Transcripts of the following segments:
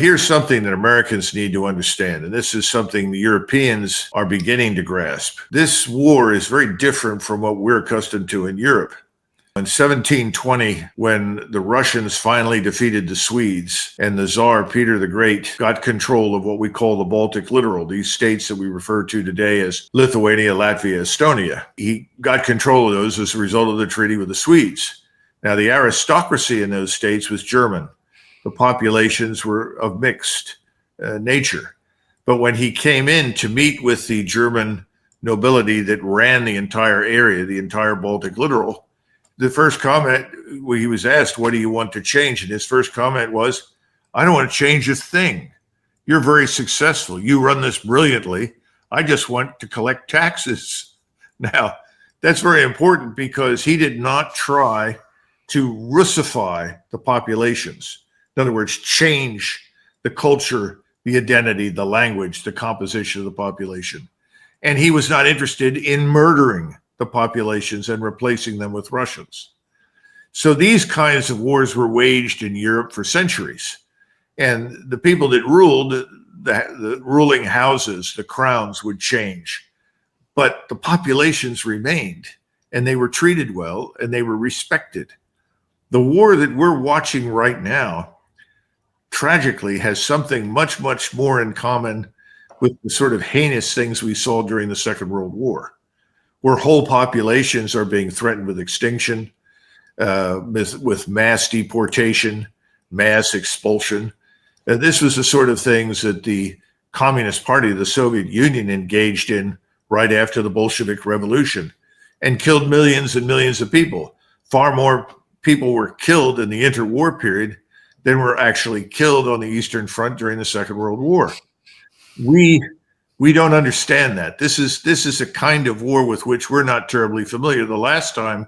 here's something that Americans need to understand, and this is something the Europeans are beginning to grasp. This war is very different from what we're accustomed to in Europe. In 1720, when the Russians finally defeated the Swedes and the Tsar Peter the Great got control of what we call the Baltic littoral, these states that we refer to today as Lithuania, Latvia, Estonia, he got control of those as a result of the treaty with the Swedes. Now, the aristocracy in those states was German. The populations were of mixed nature. But when he came in to meet with the German nobility that ran the entire area, the entire Baltic littoral, the first comment, he was asked, what do you want to change? And his first comment was, I don't want to change a thing. You're very successful. You run this brilliantly. I just want to collect taxes. Now, that's very important because he did not try to Russify the populations. In other words, change the culture, the identity, the language, the composition of the population. And he was not interested in murdering the populations and replacing them with Russians. So these kinds of wars were waged in Europe for centuries. And the people that ruled, the ruling houses, the crowns would change. But the populations remained, and they were treated well, and they were respected. The war that we're watching right now, tragically, has something much, much more in common with the sort of heinous things we saw during the Second World War, where whole populations are being threatened with extinction, with mass deportation, mass expulsion. This was the sort of things that the Communist Party of the Soviet Union engaged in right after the Bolshevik Revolution and killed millions and millions of people. Far more people were killed in the interwar period than were actually killed on the Eastern Front during the Second World War. We don't understand that. This is a kind of war with which we're not terribly familiar. The last time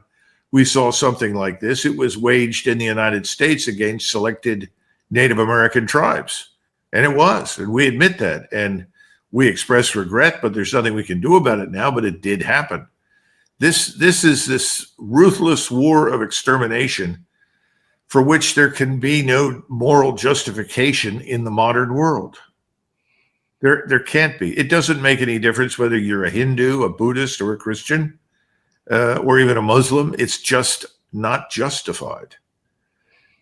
we saw something like this, it was waged in the United States against selected Native American tribes. And it was, and we admit that. And we express regret, but there's nothing we can do about it now, but it did happen. This is this ruthless war of extermination for which there can be no moral justification in the modern world. There can't be. It doesn't make any difference whether you're a Hindu, a Buddhist, or a Christian, or even a Muslim. It's just not justified.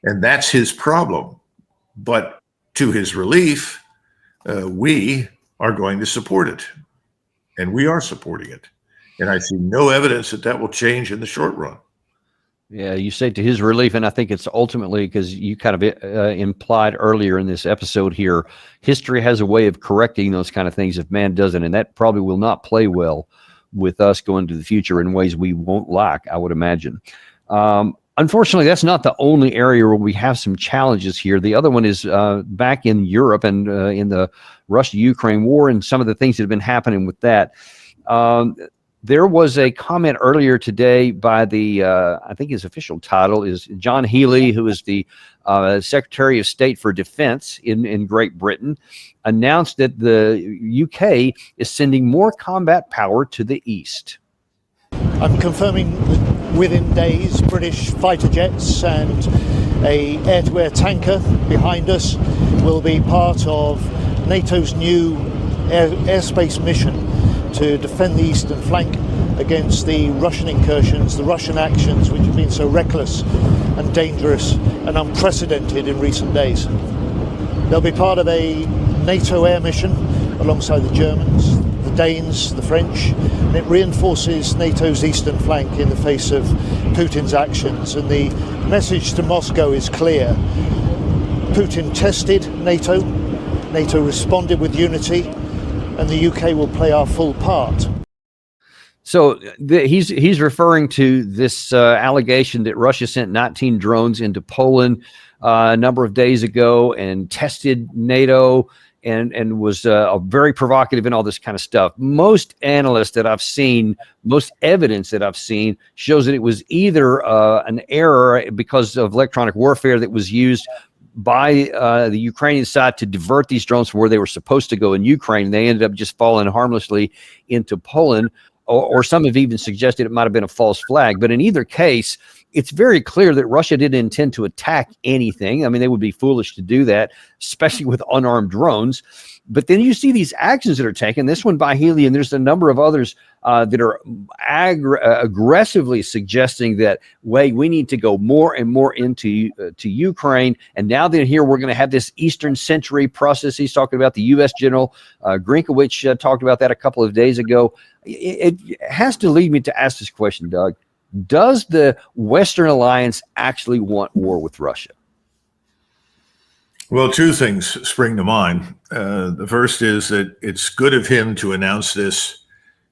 And that's his problem. But to his relief, we are going to support it. And we are supporting it. And I see no evidence that that will change in the short run. Yeah, you say to his relief, and I think it's ultimately because you kind of implied earlier in this episode here, history has a way of correcting those kind of things if man doesn't, and that probably will not play well with us going to the future in ways we won't like, I would imagine. Unfortunately, that's not the only area where we have some challenges here. The other one is back in Europe and in the Russia-Ukraine war and some of the things that have been happening with that. There was a comment earlier today by the, I think his official title is John Healey, who is the Secretary of State for Defense in Great Britain, announced that the UK is sending more combat power to the east. I'm confirming that within days, British fighter jets and a air-to-air tanker behind us will be part of NATO's new airspace mission to defend the eastern flank against the Russian incursions, the Russian actions which have been so reckless and dangerous and unprecedented in recent days. They'll be part of a NATO air mission alongside the Germans, the Danes, the French, and it reinforces NATO's eastern flank in the face of Putin's actions. And the message to Moscow is clear. Putin tested NATO, NATO responded with unity, and the UK will play our full part. So he's referring to this allegation that Russia sent 19 drones into Poland a number of days ago and tested NATO and was very provocative and all this kind of stuff. Most analysts that I've seen, most evidence that I've seen shows that it was either an error because of electronic warfare that was used by the Ukrainian side to divert these drones from where they were supposed to go in Ukraine. They ended up just falling harmlessly into Poland, or some have even suggested it might have been a false flag. But in either case, it's very clear that Russia didn't intend to attack anything. I mean, they would be foolish to do that, especially with unarmed drones. But then you see these actions that are taken, this one by Healy, and there's a number of others that are aggressively suggesting that, we need to go more and more into to Ukraine. And now that here we're going to have this Eastern century process. He's talking about the U.S. General Grinkowicz talked about that a couple of days ago. It has to lead me to ask this question, Doug. Does the Western alliance actually want war with Russia? Well, two things spring to mind. The first is that it's good of him to announce this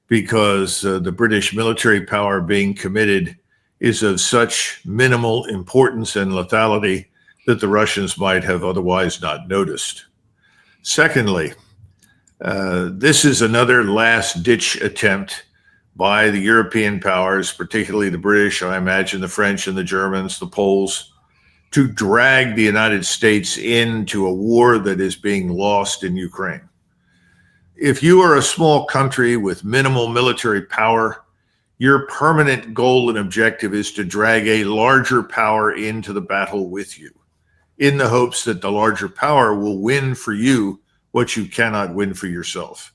because the British military power being committed is of such minimal importance and lethality that the Russians might have otherwise not noticed. Secondly, this is another last-ditch attempt by the European powers, particularly the British, I imagine the French and the Germans, the Poles, to drag the United States into a war that is being lost in Ukraine. If you are a small country with minimal military power, your permanent goal and objective is to drag a larger power into the battle with you, in the hopes that the larger power will win for you what you cannot win for yourself.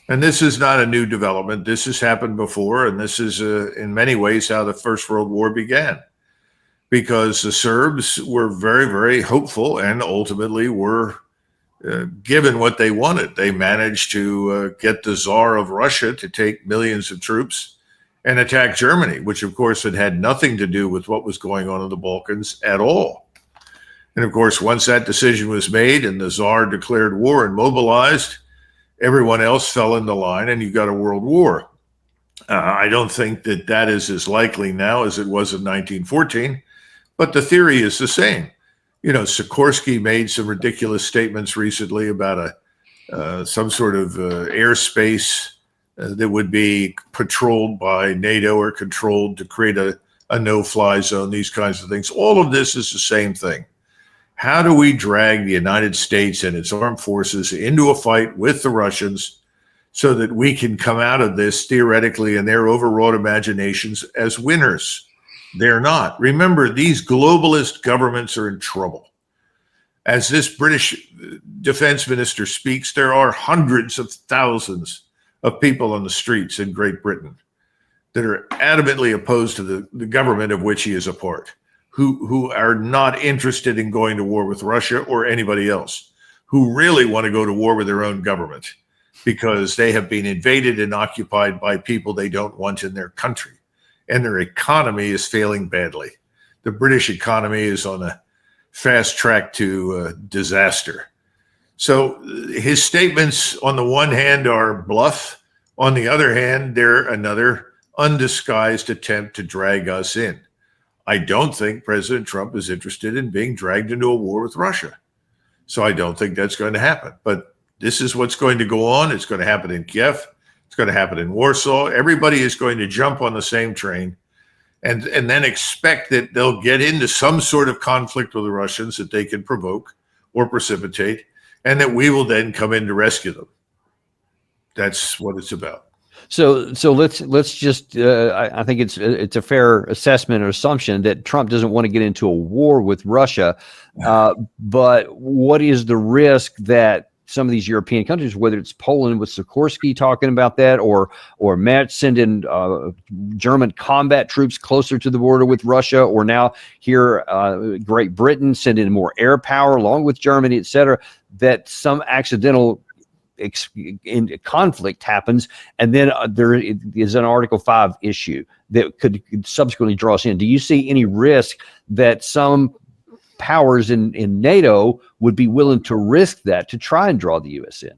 And this is not a new development. This has happened before, and this is in many ways how the First World War began, because the Serbs were very, very hopeful and ultimately were given what they wanted. They managed to get the Tsar of Russia to take millions of troops and attack Germany, which of course had nothing to do with what was going on in the Balkans at all. And of course, once that decision was made and the Tsar declared war and mobilized, everyone else fell into line and you got a world war. I don't think that that is as likely now as it was in 1914, but the theory is the same. You know, Sikorsky made some ridiculous statements recently about some sort of airspace that would be patrolled by NATO or controlled to create a no-fly zone, these kinds of things. All of this is the same thing. How do we drag the United States and its armed forces into a fight with the Russians so that we can come out of this theoretically in their overwrought imaginations as winners? They're not. Remember, these globalist governments are in trouble. As this British defense minister speaks, there are hundreds of thousands of people on the streets in Great Britain that are adamantly opposed to the government of which he is a part, who are not interested in going to war with Russia or anybody else, who really want to go to war with their own government because they have been invaded and occupied by people they don't want in their country. And their economy is failing badly. The British economy is on a fast track to disaster. So his statements on the one hand are bluff. On the other hand, they're another undisguised attempt to drag us in. I don't think President Trump is interested in being dragged into a war with Russia. So I don't think that's going to happen. But this is what's going to go on. It's going to happen in Kiev. It's going to happen in Warsaw. Everybody is going to jump on the same train and then expect that they'll get into some sort of conflict with the Russians that they can provoke or precipitate, and that we will then come in to rescue them. That's what it's about. So let's just I think it's a fair assessment or assumption that Trump doesn't want to get into a war with Russia, but what is the risk that some of these European countries, whether it's Poland with Sikorsky talking about that, or Merz sending German combat troops closer to the border with Russia, or now here Great Britain sending more air power along with Germany, et cetera, that some accidental in conflict happens, and then there is an Article 5 issue that could subsequently draw us in. Do you see any risk that some powers in NATO would be willing to risk that to try and draw the U.S. in?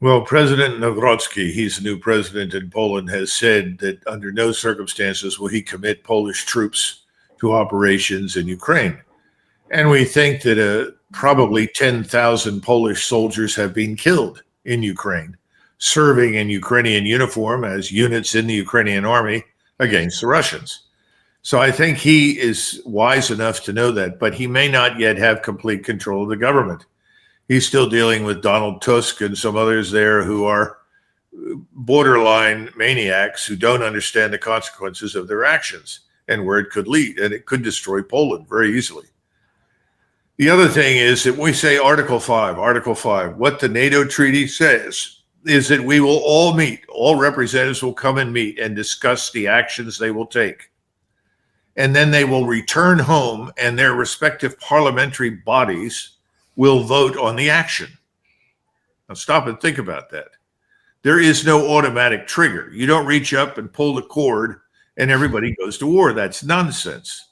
Well, President Nawrocki, he's the new president in Poland, has said that under no circumstances will he commit Polish troops to operations in Ukraine. And we think that probably 10,000 Polish soldiers have been killed in Ukraine, serving in Ukrainian uniform as units in the Ukrainian army against the Russians. So I think he is wise enough to know that, but he may not yet have complete control of the government. He's still dealing with Donald Tusk and some others there who are borderline maniacs who don't understand the consequences of their actions. and where it could lead, and it could destroy Poland very easily. The other thing is that when we say Article 5, what the NATO treaty says is that we will all meet, all representatives will come and meet and discuss the actions they will take. And then they will return home and their respective parliamentary bodies will vote on the action. Now stop and think about that. There is no automatic trigger. You don't reach up and pull the cord and everybody goes to war. That's nonsense.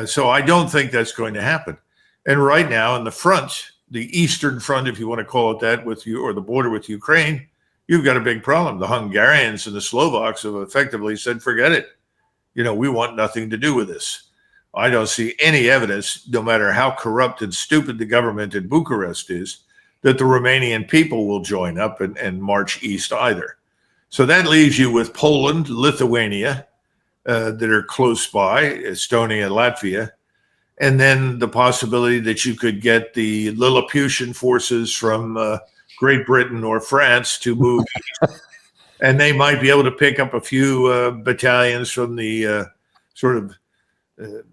So I don't think that's going to happen. And right now in the front, the Eastern Front, if you want to call it that, with you, or the border with Ukraine, you've got a big problem. The Hungarians and the Slovaks have effectively said, forget it. We want nothing to do with this. I don't see any evidence, no matter how corrupt and stupid the government in Bucharest is, that the Romanian people will join up and march east either. So that leaves you with Poland, Lithuania, that are close by, Estonia, Latvia, and then the possibility that you could get the Lilliputian forces from Great Britain or France to move east. And they might be able to pick up a few battalions from the sort of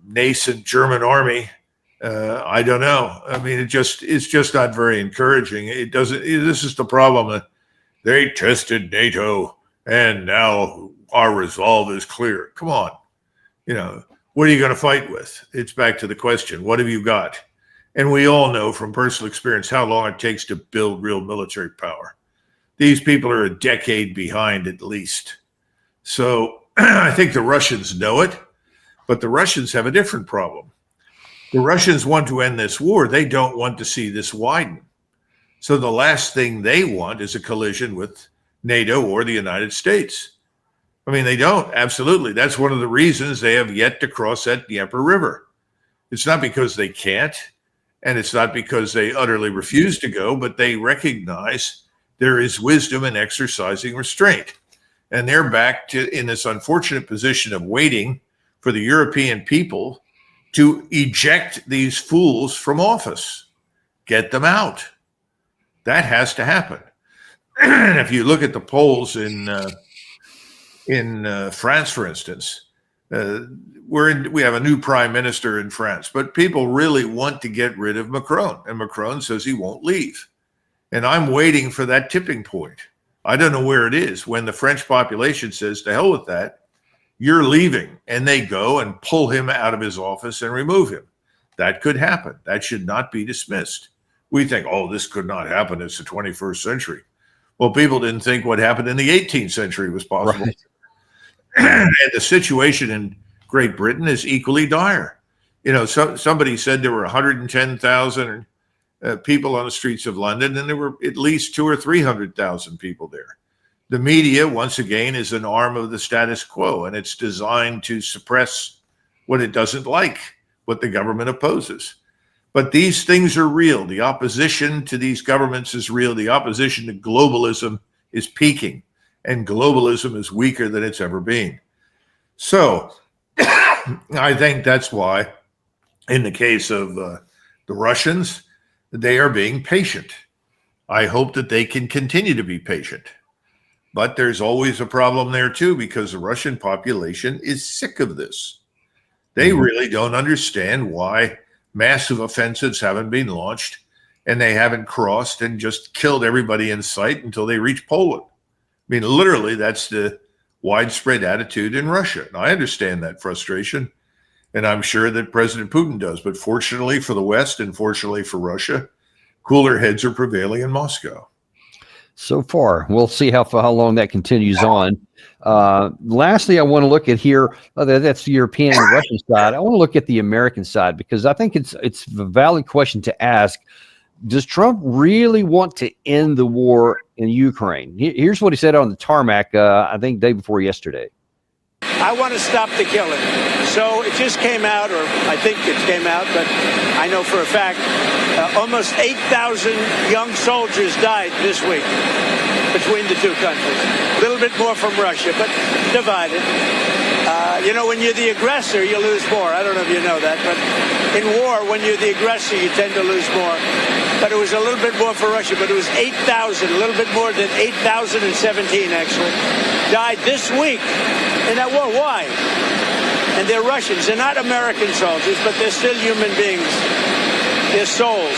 nascent German army. I don't know. I mean, it's just not very encouraging. It doesn't. This is the problem. They tested NATO, and now our resolve is clear. Come on, what are you going to fight with? It's back to the question: what have you got? And we all know from personal experience how long it takes to build real military power. These people are a decade behind at least. So I think the Russians know it, but the Russians have a different problem. The Russians want to end this war. They don't want to see this widen. So the last thing they want is a collision with NATO or the United States. I mean, they don't. Absolutely. That's one of the reasons they have yet to cross that Dnieper River. It's not because they can't, and it's not because they utterly refuse to go, but they recognize there is wisdom in exercising restraint. And they're back in this unfortunate position of waiting for the European people to eject these fools from office, get them out. That has to happen. And if you look at the polls in France, for instance, we have a new prime minister in France, but people really want to get rid of Macron, and Macron says he won't leave. And I'm waiting for that tipping point. I don't know where it is when the French population says, to hell with that, you're leaving, and they go and pull him out of his office and remove him. That could happen. That should not be dismissed. We think, oh, this could not happen. It's the 21st century. Well, people didn't think what happened in the 18th century was possible. Right. And the situation in Great Britain is equally dire. Somebody said there were 110,000 people on the streets of London, and there were at least 200,000 or 300,000 people there. The media, once again, is an arm of the status quo, and it's designed to suppress what it doesn't like, what the government opposes. But these things are real. The opposition to these governments is real. The opposition to globalism is peaking, and globalism is weaker than it's ever been. So I think that's why, in the case of the Russians, they are being patient. I hope that they can continue to be patient. But there's always a problem there, too, because the Russian population is sick of this. They really don't understand why massive offensives haven't been launched and they haven't crossed and just killed everybody in sight until they reach Poland. I mean, literally, that's the widespread attitude in Russia. And I understand that frustration, and I'm sure that President Putin does. But fortunately for the West and fortunately for Russia, cooler heads are prevailing in Moscow. So far, we'll see how long that continues on. Lastly, I want to look at here. That's the European and Russian side. I want to look at the American side because I think it's a valid question to ask. Does Trump really want to end the war in Ukraine? Here's what he said on the tarmac, I think day before yesterday. I want to stop the killing. So it just came out, or I think it came out, but I know for a fact, almost 8,000 young soldiers died this week between the two countries. A little bit more from Russia, but divided. When you're the aggressor, you lose more. I don't know if you know that, but in war, when you're the aggressor, you tend to lose more. But it was a little bit more for Russia, but it was 8,000, a little bit more than 8,017 actually, died this week in that war. Why? And they're Russians. They're not American soldiers, but they're still human beings. They're souls.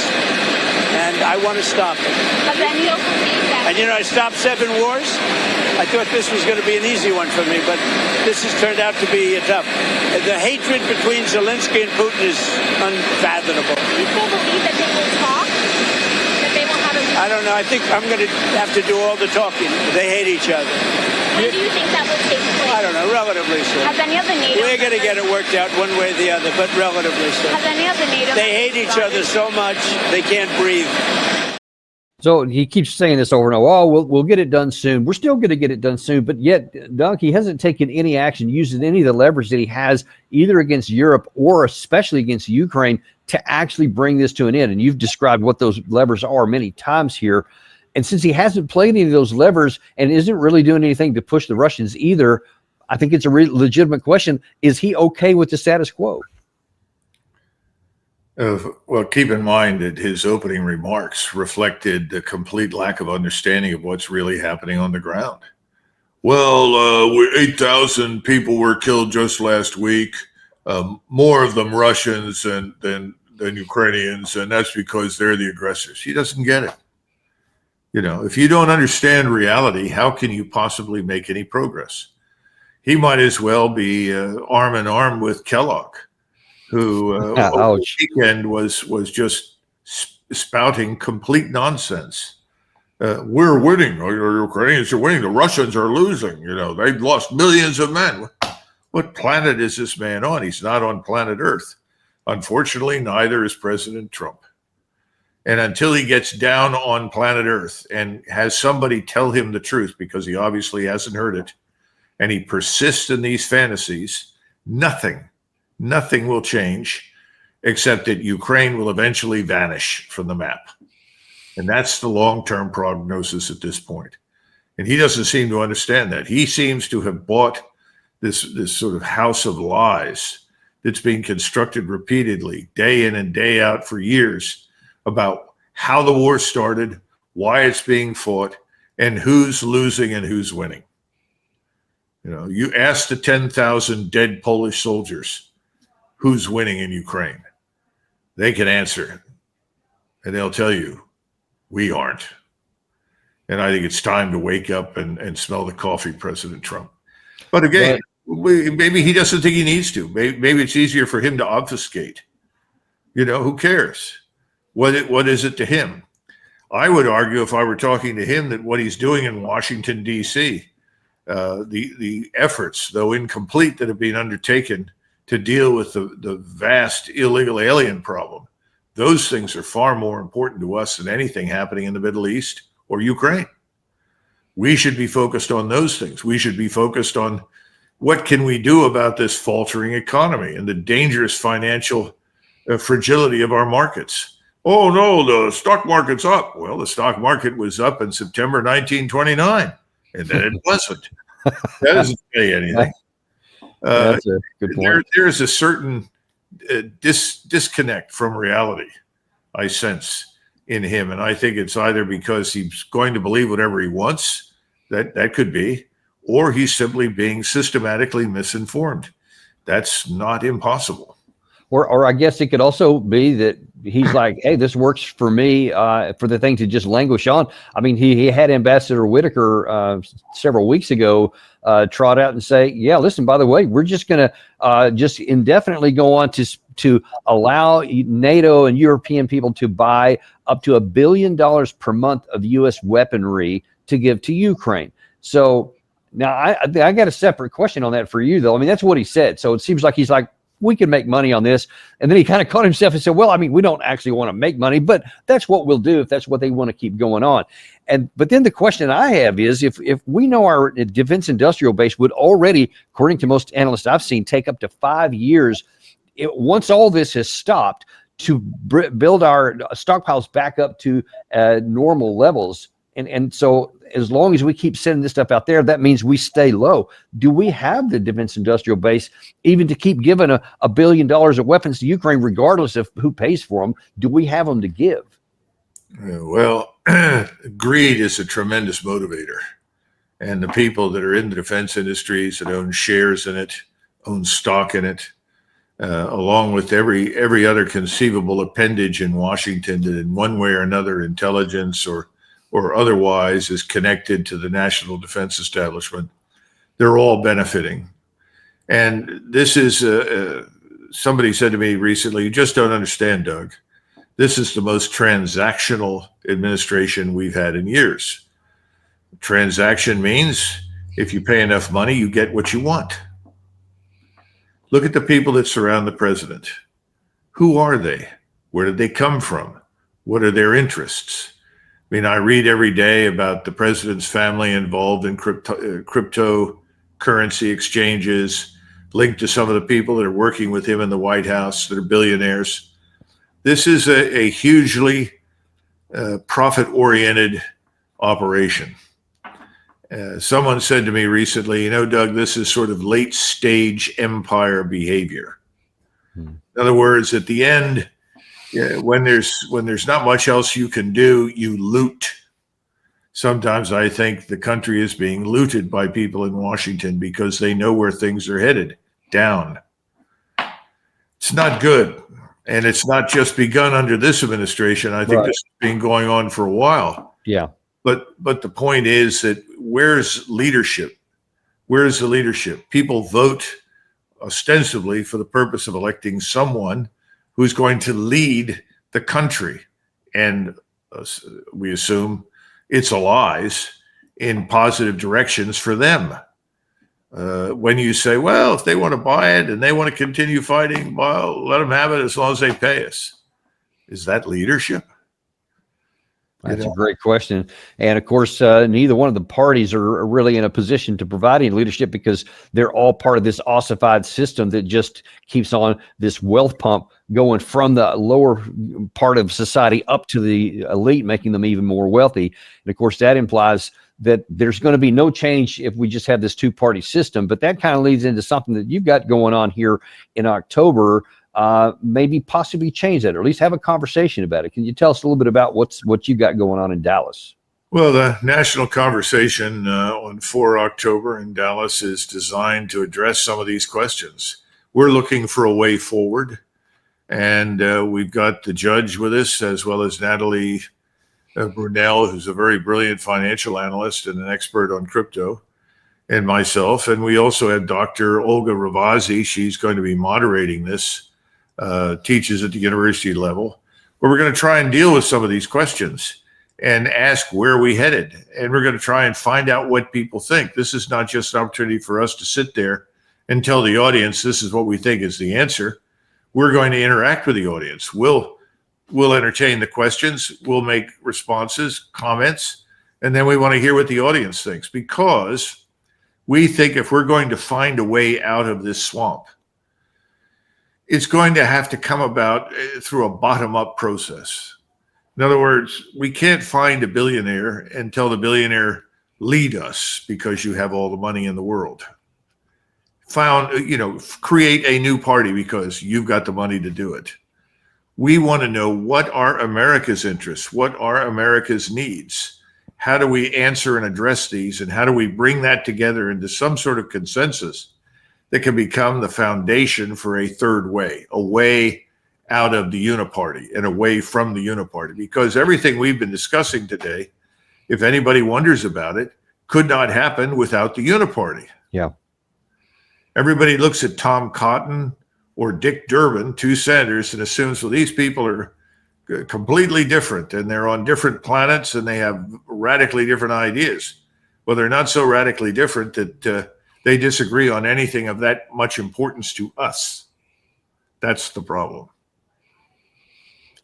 And I want to stop them. But then you'll believe that. And, you know, I stopped 7 wars. I thought this was going to be an easy one for me, but this has turned out to be tough. The hatred between Zelensky and Putin is unfathomable. Do you still believe that they will talk? That they will have a... I don't know. I think I'm going to have to do all the talking. They hate each other. When do you think that will take place? I don't know. Relatively soon. Has any of the NATO... We're going to get it worked out one way or the other, but relatively soon. Has any of the NATO... They hate each other so much they can't breathe. So he keeps saying this over and over. Oh, we'll get it done soon. We're still going to get it done soon. But yet, Doug, he hasn't taken any action, using any of the leverage that he has, either against Europe or especially against Ukraine, to actually bring this to an end. And you've described what those levers are many times here. And since he hasn't played any of those levers and isn't really doing anything to push the Russians either, I think it's a legitimate question. Is he okay with the status quo? Well, keep in mind that his opening remarks reflected the complete lack of understanding of what's really happening on the ground. Well, 8,000 people were killed just last week, more of them Russians than Ukrainians, and that's because they're the aggressors. He doesn't get it. You know, if you don't understand reality, how can you possibly make any progress? He might as well be arm in arm with Kellogg, who over the weekend was just spouting complete nonsense. We're winning, or Ukrainians are winning, the Russians are losing. You know, they've lost millions of men. What planet is this man on? He's not on planet Earth. Unfortunately, neither is President Trump. And until he gets down on planet Earth and has somebody tell him the truth, because he obviously hasn't heard it, and he persists in these fantasies, nothing will change, except that Ukraine will eventually vanish from the map. And that's the long-term prognosis at this point. And he doesn't seem to understand that. He seems to have bought this sort of house of lies that's being constructed repeatedly, day in and day out for years, about how the war started, why it's being fought, and who's losing and who's winning. You know, you ask the 10,000 dead Polish soldiers who's winning in Ukraine. They can answer, and they'll tell you, we aren't. And I think it's time to wake up and smell the coffee, President Trump. But again, maybe he doesn't think he needs to. Maybe it's easier for him to obfuscate. You know, who cares? What is it to him? I would argue, if I were talking to him, that what he's doing in Washington, D.C., the efforts, though incomplete, that have been undertaken to deal with the vast illegal alien problem, those things are far more important to us than anything happening in the Middle East or Ukraine. We should be focused on those things. We should be focused on what can we do about this faltering economy and the dangerous financial fragility of our markets. Oh, no, the stock market's up. Well, the stock market was up in September 1929, and then it wasn't. That doesn't say anything. That's a good point. There's a certain disconnect from reality, I sense, in him. And I think it's either because he's going to believe whatever he wants, that could be, or he's simply being systematically misinformed. That's not impossible. Or I guess it could also be that he's like, hey, this works for me, for the thing to just languish on. I mean, he had Ambassador Whitaker several weeks ago trot out and say, yeah, listen, by the way, we're just going to just indefinitely go on to allow NATO and European people to buy up to $1 billion per month of U.S. weaponry to give to Ukraine. So now I got a separate question on that for you, though. I mean, that's what he said. So it seems like he's like, we can make money on this. And then he kind of caught himself and said, well, I mean, we don't actually want to make money, but that's what we'll do if that's what they want to keep going on. But then the question I have is, if we know our defense industrial base would already, according to most analysts I've seen, take up to 5 years, once all this has stopped, to build our stockpiles back up to normal levels. And so as long as we keep sending this stuff out there, that means we stay low. Do we have the defense industrial base even to keep giving $1 billion of weapons to Ukraine, regardless of who pays for them? Do we have them to give? Well, greed is a tremendous motivator. And the people that are in the defense industries that own shares in it own stock in it, along with every other conceivable appendage in Washington that in one way or another, intelligence or otherwise, is connected to the national defense establishment. They're all benefiting. And this is, somebody said to me recently, you just don't understand, Doug. This is the most transactional administration we've had in years. Transaction means if you pay enough money, you get what you want. Look at the people that surround the president. Who are they? Where did they come from? What are their interests? I mean, I read every day about the president's family involved in cryptocurrency exchanges, linked to some of the people that are working with him in the White House that are billionaires. This is a hugely profit-oriented operation. Someone said to me recently, Doug, this is sort of late-stage empire behavior. In other words, at the end, when there's not much else you can do, you loot. Sometimes I think the country is being looted by people in Washington because they know where things are headed, down. It's not good. And it's not just begun under this administration. I think this has been going on for a while. Yeah. But the point is that where's leadership? Where's the leadership? People vote ostensibly for the purpose of electing someone who's going to lead the country. And we assume it's allies in positive directions for them. When you say, well, if they want to buy it and they want to continue fighting, well, let them have it as long as they pay us. Is that leadership? That's a great question. And of course, neither one of the parties are really in a position to provide any leadership because they're all part of this ossified system that just keeps on this wealth pump going from the lower part of society up to the elite, making them even more wealthy. And of course, that implies that there's going to be no change if we just have this two-party system. But that kind of leads into something that you've got going on here in October. Maybe possibly change that, or at least have a conversation about it. Can you tell us a little bit about what you got going on in Dallas? Well, the national conversation on 4 October in Dallas is designed to address some of these questions. We're looking for a way forward, and we've got the judge with us, as well as Natalie Brunel, who's a very brilliant financial analyst and an expert on crypto, and myself. And we also have Dr. Olga Ravazzi. She's going to be moderating this, teaches at the university level, where we're going to try and deal with some of these questions and ask where we headed. And we're going to try and find out what people think. This is not just an opportunity for us to sit there and tell the audience this is what we think is the answer. We're going to interact with the audience. We'll entertain the questions. We'll make responses, comments, and then we want to hear what the audience thinks, because we think if we're going to find a way out of this swamp, it's going to have to come about through a bottom-up process. In other words, we can't find a billionaire and tell the billionaire, lead us because you have all the money in the world. Create a new party because you've got the money to do it. We want to know, what are America's interests? What are America's needs? How do we answer and address these? And how do we bring that together into some sort of consensus that can become the foundation for a third way, a way out of the uniparty and away from the uniparty? Because everything we've been discussing today, if anybody wonders about it, could not happen without the uniparty. Yeah. Everybody looks at Tom Cotton or Dick Durbin, two senators, and assumes, well, these people are completely different and they're on different planets and they have radically different ideas. Well, they're not so radically different that they disagree on anything of that much importance to us. That's the problem.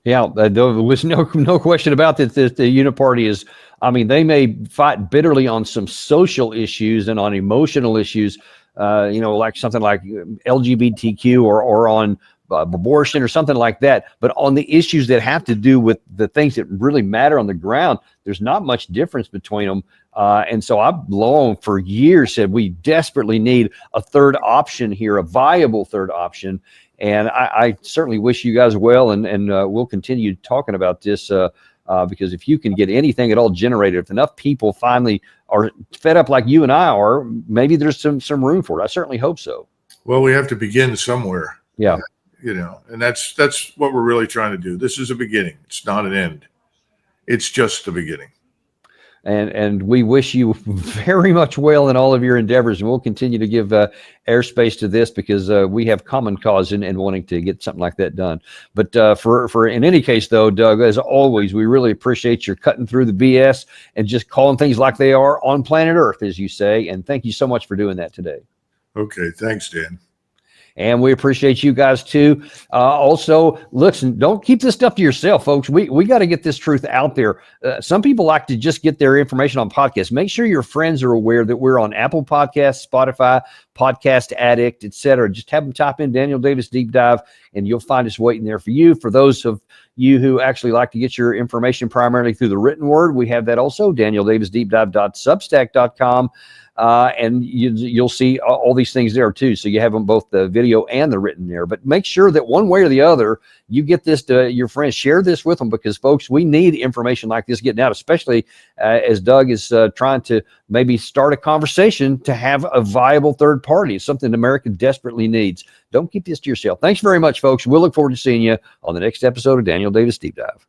Yeah, there was no question about that. The uniparty is, they may fight bitterly on some social issues and on emotional issues, like something like LGBTQ or on abortion or something like that. But on the issues that have to do with the things that really matter on the ground, there's not much difference between them. And so I've long for years said we desperately need a third option here, a viable third option. And I certainly wish you guys well, and we'll continue talking about this because if you can get anything at all generated, if enough people finally are fed up like you and I are, maybe there's some room for it. I certainly hope so. Well, we have to begin somewhere. Yeah. And that's what we're really trying to do. This is a beginning. It's not an end. It's just the beginning. And we wish you very much well in all of your endeavors, and we'll continue to give airspace to this because we have common cause in wanting to get something like that done. But for in any case, though, Doug, as always, we really appreciate your cutting through the BS and just calling things like they are on planet Earth, as you say. And thank you so much for doing that today. Okay, thanks, Dan. And we appreciate you guys too. Also, listen, don't keep this stuff to yourself, folks. We got to get this truth out there. Some people like to just get their information on podcasts. Make sure your friends are aware that we're on Apple Podcasts, Spotify, Podcast Addict, etc. Just have them type in Daniel Davis Deep Dive, and you'll find us waiting there for you. For those of you who actually like to get your information primarily through the written word, we have that also, DanielDavisDeepDive.substack.com. And you'll see all these things there too. So you have them both the video and the written there. But make sure that one way or the other, you get this to your friends. Share this with them because, folks, we need information like this getting out, especially as Doug is trying to maybe start a conversation to have a viable third party. It's something America desperately needs. Don't keep this to yourself. Thanks very much, folks. We'll look forward to seeing you on the next episode of Daniel Davis Deep Dive.